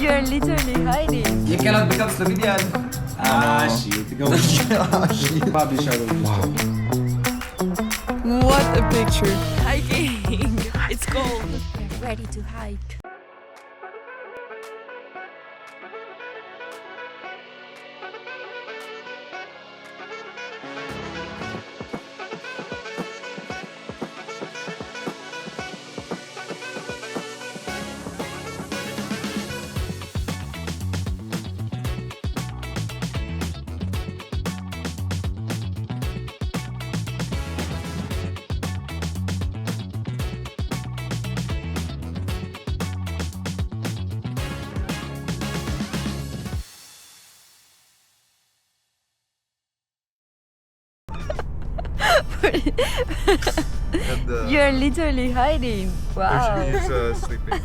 You're literally hiding. You cannot become Slovenian. Shit. Go. Shit. Publish our Wow. What a picture. Hiking. It's cold. Ready to hike. You're literally hiding. Wow. She's sleeping.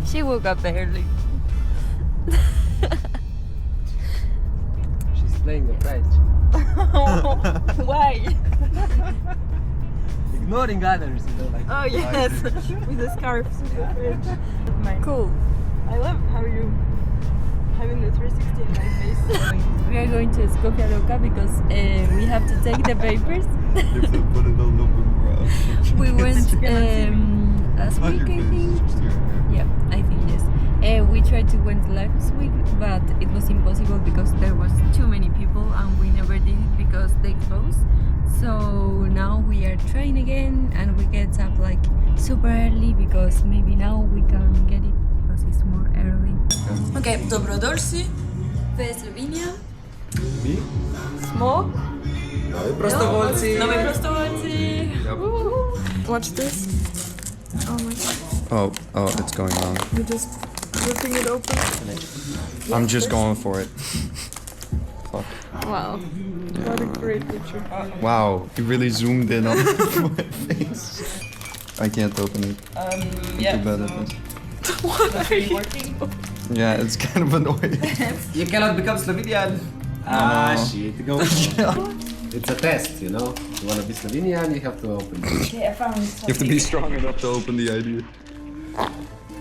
She woke up early. She's playing the French. Why? Ignoring others, you know, like. Oh yes, with the scarf. Cool. I love how you having the 360 in my face. We are going to Skopje Loka because we have to take the papers. We went last week, I think. Yeah, I think yes. We tried to went last week, but it was impossible because there was too many people, and we never did it because they closed. So now we are trying again, and we get up like super early because maybe now we can get it because it's more early. Okay, dobrodošli V Slovenija. Mi? smo Novi prostovoljci. novi prostovoljci. Watch this. Oh my god. Oh, it's going wrong. You're just ripping it open. I'm just going for it. Fuck. Wow. What a great picture. Wow, you really zoomed in on my face. I can't open it. I'm yeah. too bad at this. What are you working? Yeah, it's kind of annoying. You cannot become Slovenian. Shit. Go. It's a test, you know. You wanna be Slovenian, you have to open it. Okay, I found You have to be strong enough to open the idea.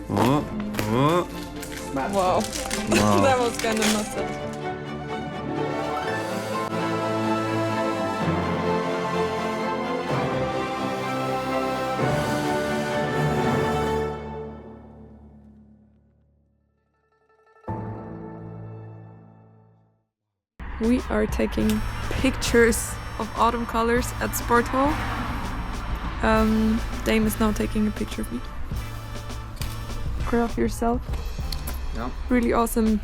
Oh. Wow. Wow. That was kind of not satisfying. We are taking pictures of autumn colors at Sporthall. Dame is now taking a picture of me. Choreograph yourself. Yeah. Really awesome.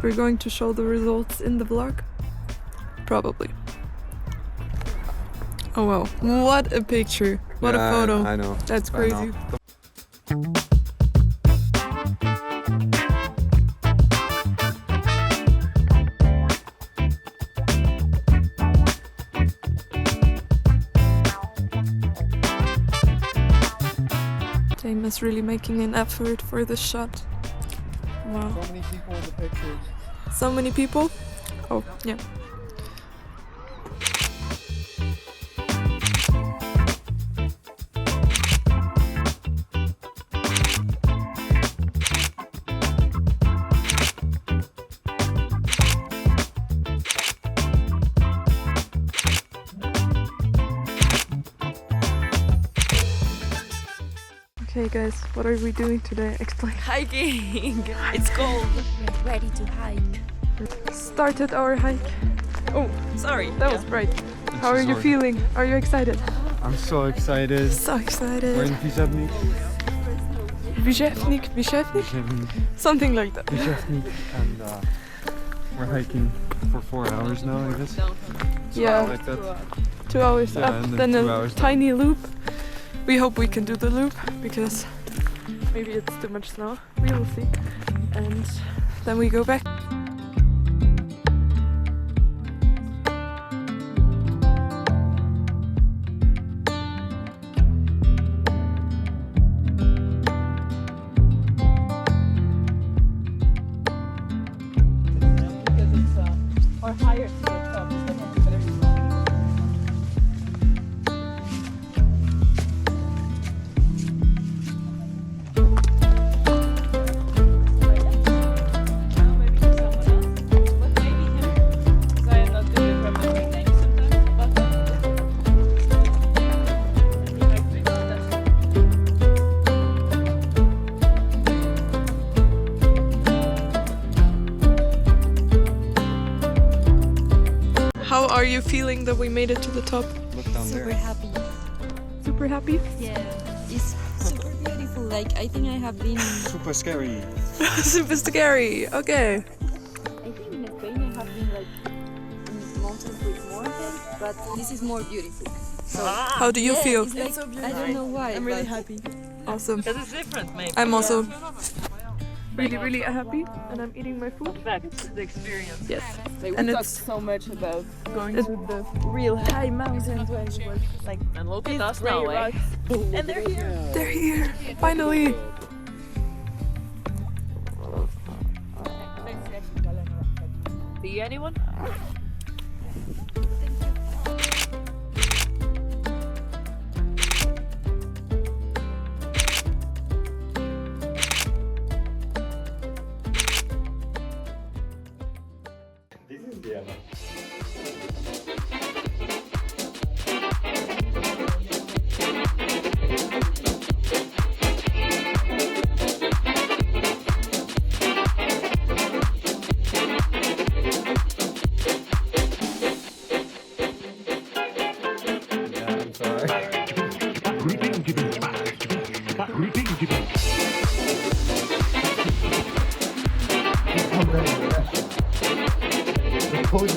We're going to show the results in the vlog. Probably. Oh wow. What a picture. What a photo. I know. That's I crazy. know. Dame is really making an effort for this shot. Wow. So many people in the pictures. So many people? Oh, yeah. Okay guys, what are we doing today? Explain. Hiking. It's cold. Ready to hike. Started our hike. Oh, Sorry. that was bright. How are you Sorry. feeling? Are you excited? I'm so excited. So We're in excited. Viševnik. Viševnik? Something like that. Viševnik, and we're hiking for 4 hours now, I guess. Yeah, Like that. 2 hours Yeah, up, and then then 2 a hours down. tiny loop. We hope we can do the loop because maybe it's too much snow. We will see. And then we go back. Or higher to the top. How are you feeling that we made it to the top? Look down Super there. happy. Super happy? Yeah, it's super beautiful. Like I think I have been. Super scary. Super scary. Okay. I think in Spain I have been like in mountains with more hills, but this is more beautiful. So How do you yeah, feel? It's like, I don't know why. I'm really but happy. Awesome. Because it's different, maybe. I'm also really happy, and I'm eating my food. That's the experience. Yes. Like, we And talked it's- so much about going it- to the real high mountains where it was like And look these at us grey now, eh? rocks. And they're here. They're here. Finally. See anyone? The pose